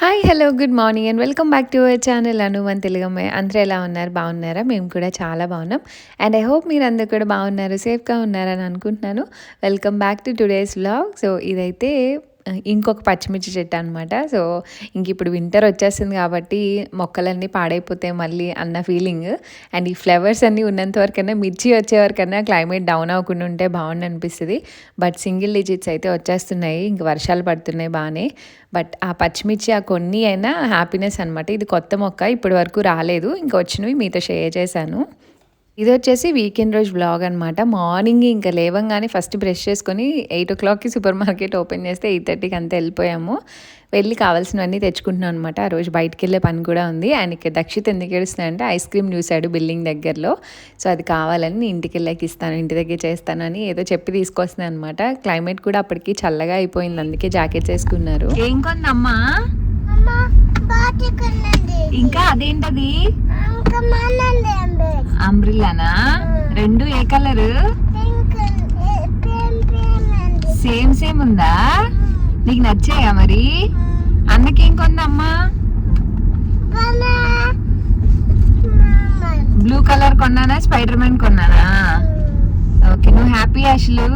Hi hello good morning and welcome back to our channel అనువన్ తెలుగమ్మాయి. అందరూ ఎలా ఉన్నారు? బాగున్నారా? మేము కూడా చాలా బాగున్నాం. అండ్ ఐ హోప్ మీరు అందరు కూడా బాగున్నారు, సేఫ్గా ఉన్నారని అనుకుంటున్నాను. Welcome back to today's vlog. So ఇదైతే ఇంకొక పచ్చిమిర్చి చెట్టు అనమాట. సో ఇంక ఇప్పుడు వింటర్ వచ్చేస్తుంది కాబట్టి మొక్కలన్నీ పాడైపోతాయి మళ్ళీ అన్న ఫీలింగ్. అండ్ ఈ ఫ్లవర్స్ అన్నీ ఉన్నంత వరకన్నా, మిర్చి వచ్చేవరకన్నా క్లైమేట్ డౌన్ అవ్వకుండా ఉంటే బాగుండు అనిపిస్తుంది. బట్ సింగిల్ డిజిట్స్ అయితే వచ్చేస్తున్నాయి, ఇంక వర్షాలు పడుతున్నాయి బాగానే. బట్ ఆ పచ్చిమిర్చి ఆ కొన్ని అయినా హ్యాపీనెస్ అనమాట. ఇది కొత్త మొక్క, ఇప్పటి వరకు రాలేదు, ఇంకా వచ్చినవి మీతో షేర్ చేశాను. ఇది వచ్చేసి వీకెండ్ రోజు వ్లాగ్ అనమాట. మార్నింగ్ ఇంకా లేవంగానే ఫస్ట్ బ్రష్ చేసుకొని 8 o'clockకి సూపర్ మార్కెట్ ఓపెన్ చేస్తే 8:30కి అంతా వెళ్ళిపోయాము. వెళ్ళి కావాల్సినవన్నీ తెచ్చుకుంటున్నాం అనమాట. ఆ రోజు బయటికి వెళ్ళే పని కూడా ఉంది. అండ్ ఇక్కడ దక్షిత్ ఎందుకు ఏడుస్తున్నాడంటే ఐస్ క్రీమ్ చూశాడు బిల్డింగ్ దగ్గరలో. సో అది కావాలని ఇంటికి వెళ్ళాక ఇస్తాను, ఇంటి దగ్గర చేస్తానని ఏదో చెప్పి తీసుకొస్తున్నాను అనమాట. క్లైమేట్ కూడా అప్పటికి చల్లగా అయిపోయింది, అందుకే జాకెట్స్ వేసుకున్నారు. ఏం కొందమ్మా? ఇంకా అదేంటది? అంబ్రిల్లానా? రెండు ఏ కలరు? సేమ్ సేమ్ ఉందా? నీకు నచ్చాయా మరి? అన్నకేం కొందమ్మా? బ్లూ కలర్ కొన్నానా, స్పైడర్ మ్యాన్ కొన్నానా? ఓకే, నువ్వు హ్యాపీ అసలు?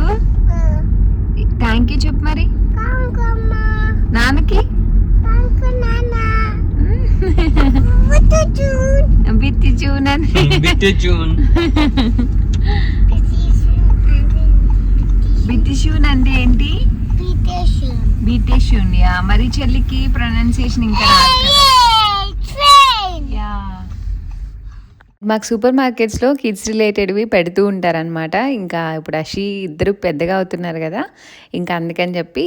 థ్యాంక్ యూ చెప్పు మరి నాన్నకి. బిత్తి షూన్ అంటే ఏంటి? బీటేషూన్. యా, మరి చెల్లికి ప్రొనౌన్సియేషన్ ఇంకా రాదు కదా. మాకు సూపర్ మార్కెట్స్లో కిడ్స్ రిలేటెడ్వి పెడుతూ ఉంటారనమాట. ఇంకా ఇప్పుడు అషి ఇద్దరు పెద్దగా అవుతున్నారు కదా, ఇంకా అందుకని చెప్పి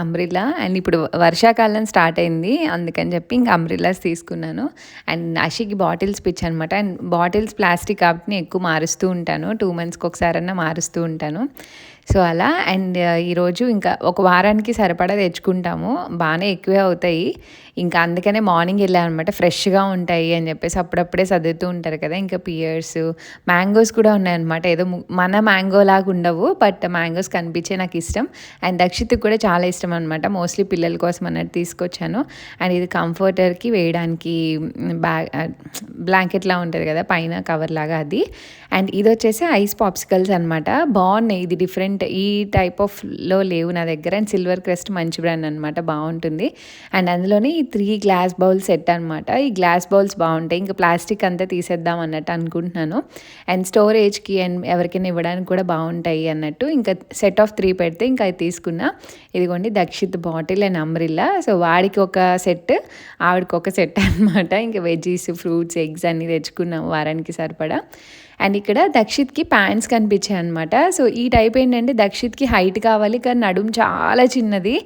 అంబ్రిల్లా. అండ్ ఇప్పుడు వర్షాకాలం స్టార్ట్ అయింది, అందుకని చెప్పి ఇంకా అంబ్రిల్లాస్ తీసుకున్నాను. అండ్ అషికి బాటిల్స్ పిచ్ అనమాట. అండ్ బాటిల్స్ ప్లాస్టిక్ కాబట్టి ఎక్కువ మారుస్తూ ఉంటాను, 2 monthsకి ఒకసారన్నా మారుస్తూ ఉంటాను. సో అలా. అండ్ ఈరోజు ఇంకా ఒక వారానికి సరిపడా తెచ్చుకుంటాము, బాగానే ఎక్కువే అవుతాయి. ఇంకా అందుకనే మార్నింగ్ వెళ్ళాను అనమాట, ఫ్రెష్గా ఉంటాయి అని చెప్పేసి. అప్పుడప్పుడే చదువుతూ ఉంటారు కదా. ఇంకా పియర్స్, మ్యాంగోస్ కూడా ఉన్నాయన్నమాట. ఏదో మన మ్యాంగో లాగా ఉండవు, బట్ మ్యాంగోస్ కనిపించే నాకు ఇష్టం. అండ్ దక్షిత్కి కూడా చాలా ఇష్టం అనమాట, మోస్ట్లీ పిల్లల కోసం అన్నట్టు తీసుకొచ్చాను. అండ్ ఇది కంఫర్టర్కి వేయడానికి బ్లాంకెట్లా ఉంటుంది కదా పైన కవర్ లాగా, అది. అండ్ ఇది వచ్చేసి ఐస్ పాప్సికల్స్ అనమాట. బాగున్నాయి, ఇది డిఫరెంట్, ఈ టైప్ ఆఫ్లో లేవు నా దగ్గర. అండ్ సిల్వర్ క్రెస్ట్ మంచి బ్రాండ్ అనమాట, బాగుంటుంది. అండ్ అందులోనే ఈ 3 గ్లాస్ బౌల్ సెట్ అనమాట. ఈ గ్లాస్ బౌల్స్ బాగుంటాయి, ఇంకా ప్లాస్టిక్ అంతా తీసేద్దాం అన్నట్టు అనుకుంటున్నాను. అండ్ స్టోరేజ్కి అండ్ ఎవరికైనా ఇవ్వడానికి కూడా బాగుంటాయి అన్నట్టు. ఇంకా సెట్ ఆఫ్ 3 పెడితే ఇంకా అది తీసుకున్నా. ఇదిగోండి Dakshit bottle and umbrella. So వాడికి ఒక సెట్, ఆవిడకి ఒక సెట్ అనమాట. ఇంకా వెజ్జీస్, ఫ్రూట్స్, ఎగ్స్ అన్నీ తెచ్చుకున్నాము వారానికి సరిపడా. అండ్ ఇక్కడ దక్షిత్కి ప్యాంట్స్ కనిపించాయి అనమాట. సో ఈ టైప్ ఏంటంటే దక్షిత్కి హైట్ కావాలి, కానీ నడుము చాలా చిన్నది,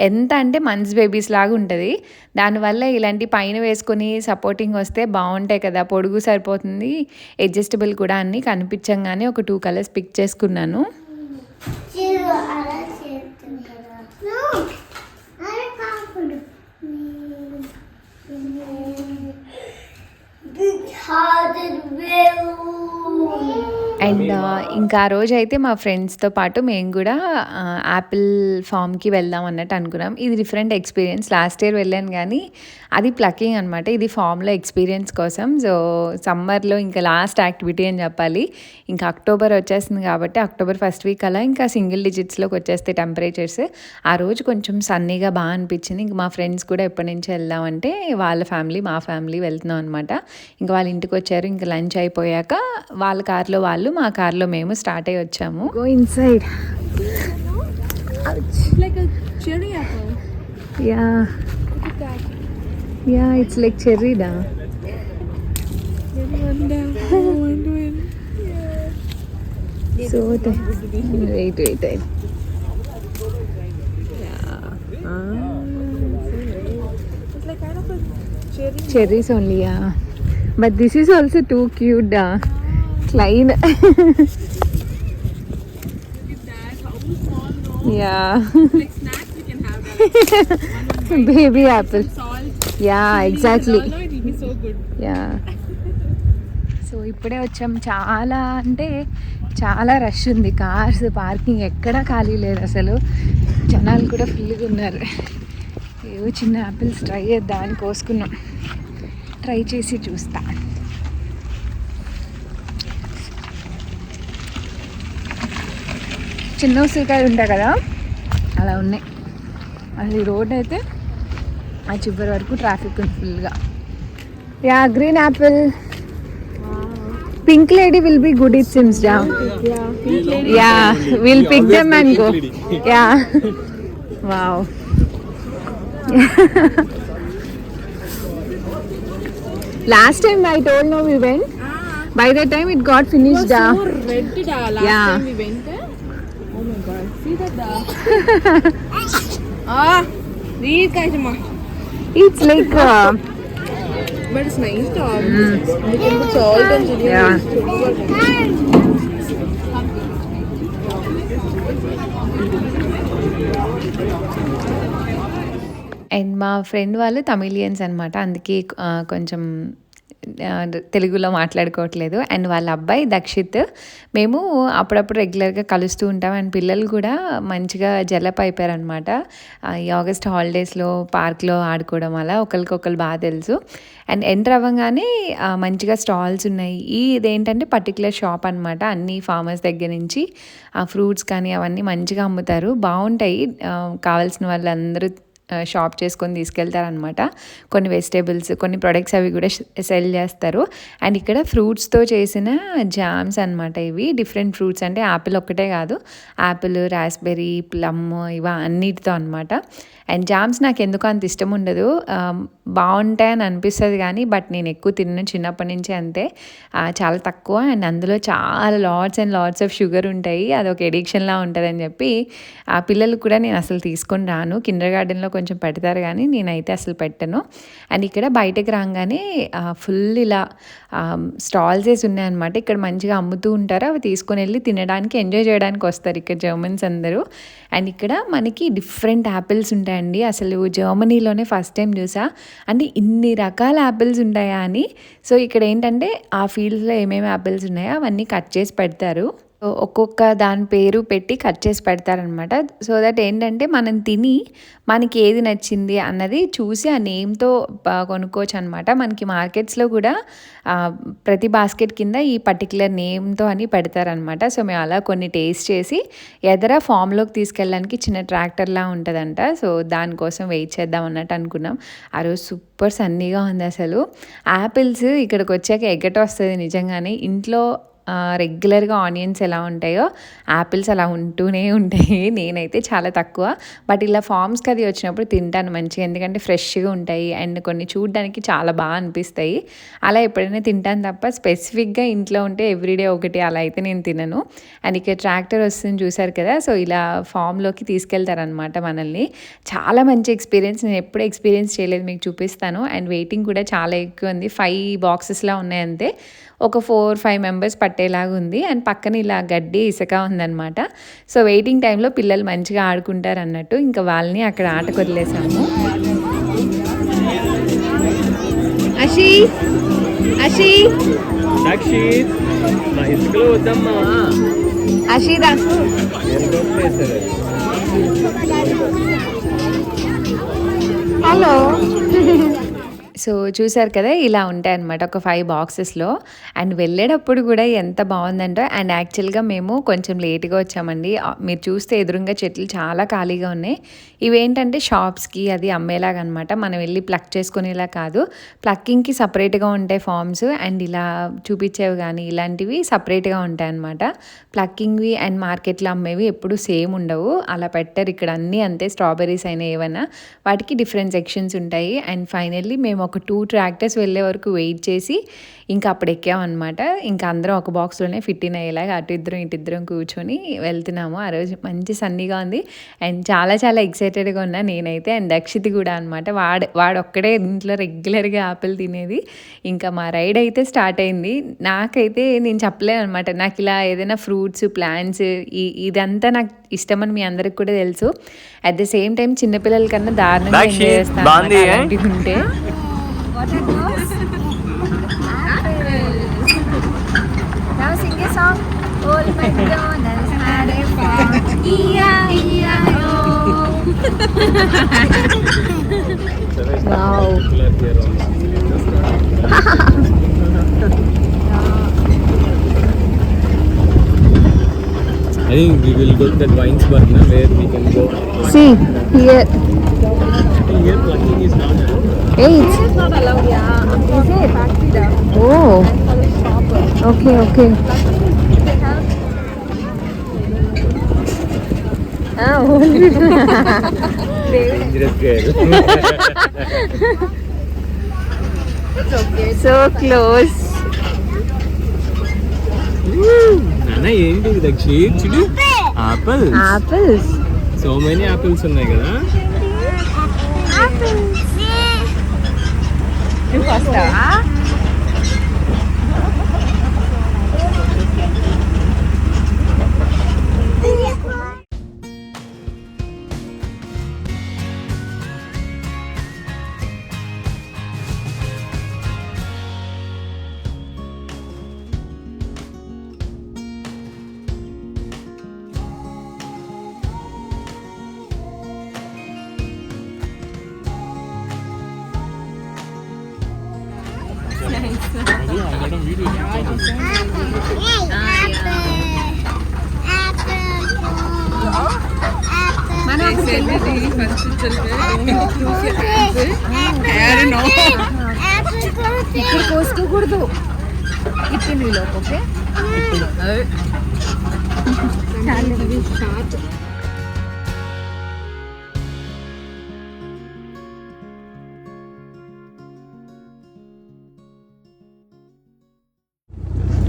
ఎంత అంటే మంత్స్ బేబీస్ లాగా ఉంటుంది. దానివల్ల ఇలాంటి పైన వేసుకొని సపోర్టింగ్ వస్తే బాగుంటాయి కదా, పొడుగు సరిపోతుంది, అడ్జస్టబుల్ కూడా. అన్నీ కనిపించంగానే ఒక 2 కలర్స్ పిక్ చేసుకున్నాను. అండ్ ఇంకా ఆ రోజు అయితే మా ఫ్రెండ్స్తో పాటు మేము కూడా యాపిల్ ఫామ్కి వెళ్దాం అన్నట్టు అనుకున్నాం. ఇది డిఫరెంట్ ఎక్స్పీరియన్స్. లాస్ట్ ఇయర్ వెళ్ళాను కానీ అది ప్లకింగ్ అనమాట, ఇది ఫామ్లో ఎక్స్పీరియన్స్ కోసం. సో సమ్మర్లో ఇంకా లాస్ట్ యాక్టివిటీ అని చెప్పాలి. ఇంకా అక్టోబర్ వచ్చేస్తుంది కాబట్టి అక్టోబర్ ఫస్ట్ వీక్ అలా ఇంకా సింగిల్ డిజిట్స్లోకి వచ్చేస్తాయి టెంపరేచర్స్. ఆ రోజు కొంచెం సన్నీగా బాగా అనిపించింది. ఇంక మా ఫ్రెండ్స్ కూడా ఎప్పటి నుంచి వెళ్దామంటే వాళ్ళ ఫ్యామిలీ, మా ఫ్యామిలీ వెళ్తున్నాం అనమాట. ఇంకా వాళ్ళ ఇంటికి వచ్చారు. ఇంకా లంచ్ అయిపోయాక వాళ్ళ కార్లో వాళ్ళు, మా కార్లో మేము స్టార్ట్ అయ్యి వచ్చాము. Go inside. Yeah it's like cherry దా. So wait cherries only, yeah. But this is also too cute, klein. Yeah. Like snacks we can have that. Baby apple. Yeah, exactly. It will be so good. Yeah. So ఇప్పుడే వచ్చాం. చాలా అంటే చాలా rush ఉంది, cars parking ఎక్కడా ఖాళీ లేదు అసలు, జనాలు కూడా ఫుల్గా ఉన్నారు. ఏవో చిన్న యాపిల్స్ ట్రై చేద్దామని కోసుకున్నాం. ట్రై చేసి చూస్తా. చిన్న ఉసిరికాయలు ఉంటాయి కదా, అలా ఉన్నాయి. అది రోడ్ అయితే ఆ చివరి వరకు ట్రాఫిక్ ఉంది ఫుల్గా. Yeah, green Apple. Pink lady will be good, it seems, yeah. Pink lady. Yeah, we'll pick them and go. Yeah. Wow. Last time I told no we went. By the time it got finished. So red last Yeah. time we went there. Oh my god, see that these guys are It's like but it's nice to we can put salt and chili. Yeah. And మా friend వాళ్ళు Tamilians అనమాట, అందుకే కొంచెం తెలుగులో మాట్లాడుకోవట్లేదు. And వాళ్ళ అబ్బాయి దక్షిత్. మేము అప్పుడప్పుడు రెగ్యులర్గా కలుస్తూ ఉంటాం. అండ్ పిల్లలు కూడా మంచిగా జలప్ అయిపోయారనమాట. ఈ ఆగస్ట్ హాలిడేస్లో పార్క్లో ఆడుకోవడం వల్ల ఒకరికొకరు బాగా తెలుసు. అండ్ ఎంటర్ అవ్వగానే మంచిగా స్టాల్స్ ఉన్నాయి. ఇదేంటంటే పర్టికులర్ షాప్ అనమాట. అన్ని ఫార్మర్స్ దగ్గర నుంచి ఆ ఫ్రూట్స్ కానీ అవన్నీ మంచిగా అమ్ముతారు, బాగుంటాయి. కావాల్సిన వాళ్ళందరూ షాప్ చేసుకొని తీసుకెళ్తారనమాట. కొన్ని వెజిటేబుల్స్, కొన్ని ప్రొడక్ట్స్ అవి కూడా సెల్ చేస్తారు. అండ్ ఇక్కడ ఫ్రూట్స్తో చేసిన జామ్స్ అనమాట. ఇవి డిఫరెంట్ ఫ్రూట్స్, అంటే యాపిల్ ఒక్కటే కాదు, యాపిల్, రాస్బెర్రీ, ప్లమ్ ఇవా అన్నిటితో అనమాట. అండ్ జామ్స్ నాకు ఎందుకు అంత ఇష్టం ఉండదు, బాగుంటాయని అనిపిస్తుంది కానీ బట్ నేను ఎక్కువ తిన్నాను చిన్నప్పటి నుంచి, అంతే, చాలా తక్కువ. అండ్ అందులో చాలా lots and lots of sugar ఉంటాయి, అదొక ఎడిక్షన్లా ఉంటుందని చెప్పి ఆ పిల్లలు కూడా నేను అసలు తీసుకొని రాను. కిండర్ గార్డెన్లో కొంచెం పెడతారు కానీ నేనైతే అసలు పెట్టను. అండ్ ఇక్కడ బయటకు రాగానే ఫుల్ ఇలా స్టాల్స్ వేసి ఉన్నాయన్నమాట. ఇక్కడ మంచిగా అమ్ముతూ ఉంటారు, అవి తీసుకొని వెళ్ళి తినడానికి, ఎంజాయ్ చేయడానికి వస్తారు ఇక్కడ జర్మన్స్ అందరూ. అండ్ ఇక్కడ మనకి డిఫరెంట్ యాపిల్స్ ఉంటాయండి. అసలు జర్మనీలోనే ఫస్ట్ టైం చూసా, అంటే ఇన్ని రకాల యాపిల్స్ ఉంటాయా అని. సో ఇక్కడ ఏంటంటే ఆ ఫీల్డ్స్లో ఏమేమి యాపిల్స్ ఉన్నాయో అవన్నీ కట్ చేసి పెడతారు. ఒక్కొక్క దాని పేరు పెట్టి కట్ చేసి పెడతారనమాట. సో దట్ ఏంటంటే మనం తిని మనకి ఏది నచ్చింది అన్నది చూసి ఆ నేమ్తో కొనుక్కోవచ్చు అనమాట. మనకి మార్కెట్స్లో కూడా ప్రతి బాస్కెట్ కింద ఈ పర్టికులర్ నేమ్తో అని పెడతారనమాట. సో మేము అలా కొన్ని టేస్ట్ చేసి ఎదర ఫామ్లోకి తీసుకెళ్ళడానికి చిన్న ట్రాక్టర్లా ఉంటుందంట. సో దానికోసం వెయిట్ చేద్దాం అన్నట్టు అనుకున్నాం. ఆ రోజు సూపర్ సన్నీగా ఉంది అసలు. యాపిల్స్ ఇక్కడికి వచ్చాక ఎగ్గట వస్తుంది నిజంగానే. ఇంట్లో రెగ్యులర్గా ఆనియన్స్ ఎలా ఉంటాయో యాపిల్స్ అలా ఉంటూనే ఉంటాయి. నేనైతే చాలా తక్కువ, బట్ ఇలా ఫామ్స్కి అది వచ్చినప్పుడు తింటాను మంచిగా, ఎందుకంటే ఫ్రెష్గా ఉంటాయి అండ్ కొన్ని చూడడానికి చాలా బాగా అనిపిస్తాయి. అలా ఎప్పుడైనా తింటాను తప్ప స్పెసిఫిక్గా ఇంట్లో ఉంటే ఎవ్రీడే ఒకటి అలా అయితే నేను తినను. అండ్ ఇక్కడ ట్రాక్టర్ వస్తుంది చూసారు కదా, సో ఇలా ఫామ్లోకి తీసుకెళ్తారనమాట మనల్ని. చాలా మంచి ఎక్స్పీరియన్స్, నేను ఎప్పుడు ఎక్స్పీరియన్స్ చేయలేదు, మీకు చూపిస్తాను. అండ్ వెయిటింగ్ కూడా చాలా ఎక్కువ ఉంది, 5 బాక్సెస్లా ఉన్నాయి అంతే, ఒక 4-5 మెంబర్స్ పట్టేలాగా ఉంది. అండ్ పక్కన ఇలా గడ్డి ఇసుక ఉందన్నమాట. సో వెయిటింగ్ టైంలో పిల్లలు మంచిగా ఆడుకుంటారు అన్నట్టు ఇంకా వాళ్ళని అక్కడ ఆటకు వదిలేసాము. అషి అషి అషిరా హలో. సో చూసారు కదా, ఇలా ఉంటాయన్నమాట ఒక 5 బాక్సెస్లో. అండ్ వెళ్ళేటప్పుడు కూడా ఎంత బాగుందంటే, అండ్ యాక్చువల్గా మేము కొంచెం లేట్గా వచ్చామండి. మీరు చూస్తే ఎదురుగా చెట్లు చాలా ఖాళీగా ఉన్నాయి. ఇవేంటంటే షాప్స్కి అది అమ్మేలాగా అనమాట. మనం వెళ్ళి ప్లక్ చేసుకునేలా కాదు, ప్లక్కింగ్కి సపరేట్గా ఉంటాయి ఫామ్స్, అండ్ ఇలా చూపించేవి కానీ ఇలాంటివి సపరేట్గా ఉంటాయి అనమాట. ప్లక్కింగ్వి అండ్ మార్కెట్లో అమ్మేవి ఎప్పుడు సేమ్ ఉండవు, అలా పెట్టారు. ఇక్కడ అన్నీ అంతే, స్ట్రాబెర్రీస్ అయినా ఏవైనా వాటికి డిఫరెంట్ సెక్షన్స్ ఉంటాయి. అండ్ ఫైనల్లీ మేము ఒక 2 ట్రాక్టర్స్ వెళ్ళే వరకు వెయిట్ చేసి ఇంకా అప్పుడు ఎక్కామన్నమాట. ఇంకా అందరం ఒక బాక్స్లోనే ఫిట్ ఇన్ అయ్యేలాగా అటు ఇద్దరం కూర్చొని వెళ్తున్నాము. ఆ రోజు మంచి సన్నీగా ఉంది అండ్ చాలా చాలా ఎక్సైటెడ్గా ఉన్నా నేనైతే. అండ్ దక్షిత్ కూడా అనమాట, వాడొక్కడే ఇంట్లో రెగ్యులర్గా ఆపిల్ తినేది. ఇంకా మా రైడ్ అయితే స్టార్ట్ అయింది. నాకైతే నేను చెప్పలేను అనమాట, నాకు ఇలా ఏదైనా ఫ్రూట్స్, ప్లాంట్స్ ఇదంతా నాకు ఇష్టమని మీ అందరికి కూడా తెలుసు. అట్ ద సేమ్ టైం చిన్నపిల్లల కన్నా దారుణంగా ఎంజాయ్ చేస్తాను అలాంటివి ఉంటే. Now sing a song. Old McDonald's had a I think we will go to that Weinsberg, na, where we can go. See here. Here plugging is not allowed. Hey, it's not allowed, yeah. Is it? Factory da. oh. And for the shopper. Okay, okay. They have Dangerous girl. it's okay. So close. నాన్న ఏంటి దక్షి చూడు apple Apples. So many apples ఉన్నాయి కదా You first, ఇక్కడ కోసుకోకూడదు ఇట్టి నీలో okay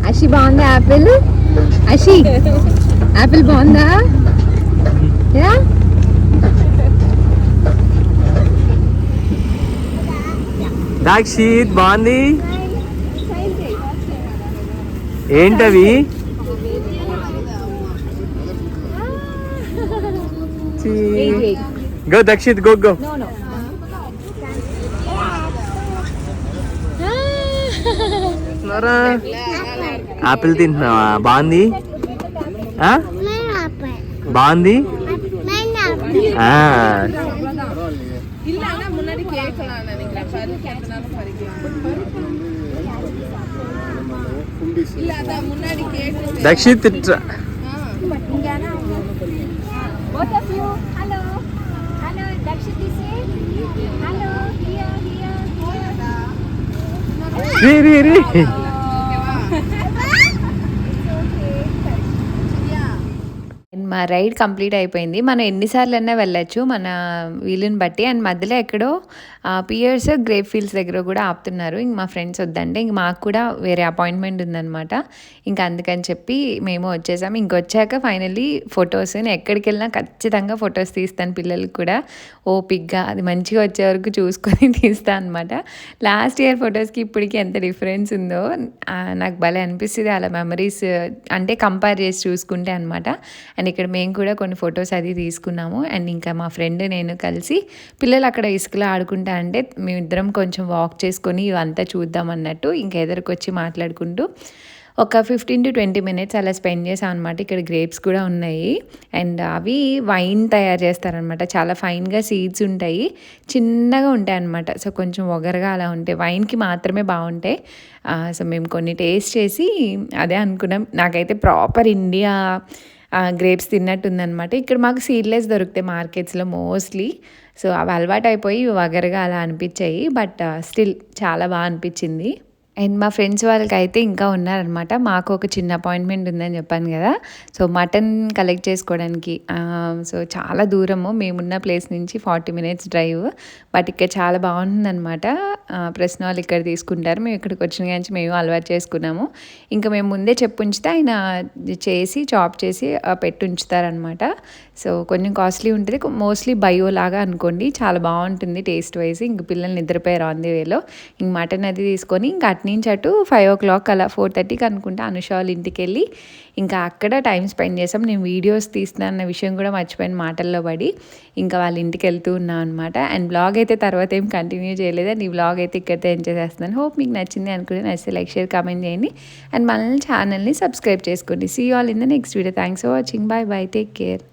Ashi బాగుందా Apple? Ashi Apple బాగుందా? యా దాక్షిత్ బాగుంది ఏంటవి go Dakshit go go apple తింటున్నావా బాగుంది బాగుంది இல்ல ஆனா முன்னாடி கேட்கலாம் நினைக்கிறேன் பரு கேட்டனாலும் பறிக்கலாம் இல்ல அதான் முன்னாடி கேட்டு Dakshit Both of you, hello, hello, Dakshit is here. Hello, here, here, రీ రీ రీ మా రైడ్ కంప్లీట్ అయిపోయింది. మనం ఎన్నిసార్లు అయినా వెళ్ళొచ్చు మన వీలుని బట్టి. అండ్ మధ్యలో ఎక్కడో పియర్స్ గ్రేప్ ఫీల్డ్స్ దగ్గర కూడా ఆపుతున్నారు. ఇంక మా ఫ్రెండ్స్ వద్దంటే ఇంక మాకు కూడా వేరే అపాయింట్మెంట్ ఉందన్నమాట. ఇంకా అందుకని చెప్పి మేము వచ్చేసాము. ఇంకొచ్చాక ఫైనల్లీ ఫొటోస్ నేను ఎక్కడికి వెళ్ళినా ఖచ్చితంగా ఫొటోస్ తీస్తాను. పిల్లలకి కూడా ఓపిక్గా అది మంచిగా వచ్చే వరకు చూసుకొని తీస్తాను అనమాట. లాస్ట్ ఇయర్ ఫొటోస్కి ఇప్పటికి ఎంత డిఫరెన్స్ ఉందో నాకు భలే అనిపిస్తుంది. అలా మెమరీస్ అంటే కంపేర్ చేసి చూసుకుంటే అనమాట. అండ్ ఇక్కడ మేము కూడా కొన్ని ఫొటోస్ అది తీసుకున్నాము. అండ్ ఇంకా మా ఫ్రెండ్ నేను కలిసి పిల్లలు అక్కడ ఇసుకలో ఆడుకుంటా అంటే మేమిద్దరం కొంచెం వాక్ చేసుకొని ఇవంతా చూద్దాం అన్నట్టు ఇంకా ఎదురుకొచ్చి మాట్లాడుకుంటూ ఒక 15 to 20 minutes అలా స్పెండ్ చేసాం అనమాట. ఇక్కడ గ్రేప్స్ కూడా ఉన్నాయి. అండ్ అవి వైన్ తయారు చేస్తారనమాట. చాలా ఫైన్గా సీడ్స్ ఉంటాయి, చిన్నగా ఉంటాయి అనమాట. సో కొంచెం ఒగరగా అలా ఉంటాయి, వైన్కి మాత్రమే బాగుంటాయి. సో మేము కొన్ని టేస్ట్ చేసి అదే అనుకున్నాం. నాకైతే ప్రాపర్ ఇండియా గ్రేప్స్ తిన్నట్టుందనమాట. ఇక్కడ మాకు సీడ్లెస్ దొరుకుతాయి మార్కెట్స్లో మోస్ట్లీ. సో అవి అలవాటు అయిపోయి వగరగా అలా అనిపించాయి. బట్ స్టిల్ చాలా బాగా అనిపించింది. అండ్ మా ఫ్రెండ్స్ వాళ్ళకైతే ఇంకా ఉన్నారనమాట. మాకు ఒక చిన్న అపాయింట్మెంట్ ఉందని చెప్పాను కదా. సో మటన్ కలెక్ట్ చేసుకోవడానికి సో చాలా దూరము, మేమున్న ప్లేస్ నుంచి 40 minutes డ్రైవ్. బట్ ఇక్కడ చాలా బాగుంటుందన్నమాట. ప్రశ్న వాళ్ళు ఇక్కడ తీసుకుంటారు. మేము ఇక్కడికి వచ్చిన కానీ మేము అలవాటు చేసుకున్నాము. ఇంకా మేము ముందే చెప్పు ఉంచితే ఆయన చేసి చాప్ చేసి పెట్టి ఉంచుతారనమాట. సో కొంచెం కాస్ట్లీ ఉంటుంది, మోస్ట్లీ బయో లాగా అనుకోండి. చాలా బాగుంటుంది టేస్ట్ వైజ్. ఇంక పిల్లల్ని నిద్రపోయారు ఆన్ ది వేలో. ఇంక మటన్ అది తీసుకొని ఇంక అట్ని నుంచి అటు 5 o'clock అలా 4:30కి అనుకుంటా అనుష వాళ్ళ ఇంటికి వెళ్ళి ఇంకా అక్కడ టైం స్పెండ్ చేసాం. నేను వీడియోస్ తీస్తున్నాను అన్న విషయం కూడా మర్చిపోయిన మాటల్లో పడి ఇంకా వాళ్ళ ఇంటికి వెళ్తూ ఉన్నాను అనమాట. అండ్ బ్లాగ్ అయితే తర్వాత ఏం కంటిన్యూ చేయలేదు. అండ్ ఈ బ్లాగ్ అయితే ఇక్కడితో ఎంజాయ్ చేస్తున్నాను. హోప్ మీకు నచ్చింది అనుకుంటే నచ్చితే లైక్ షేర్ కామెంట్ చేయండి అండ్ మన ఛానల్ని సబ్స్క్రైబ్ చేసుకోండి. See all in the next video. Thanks for watching. Bye bye, take care.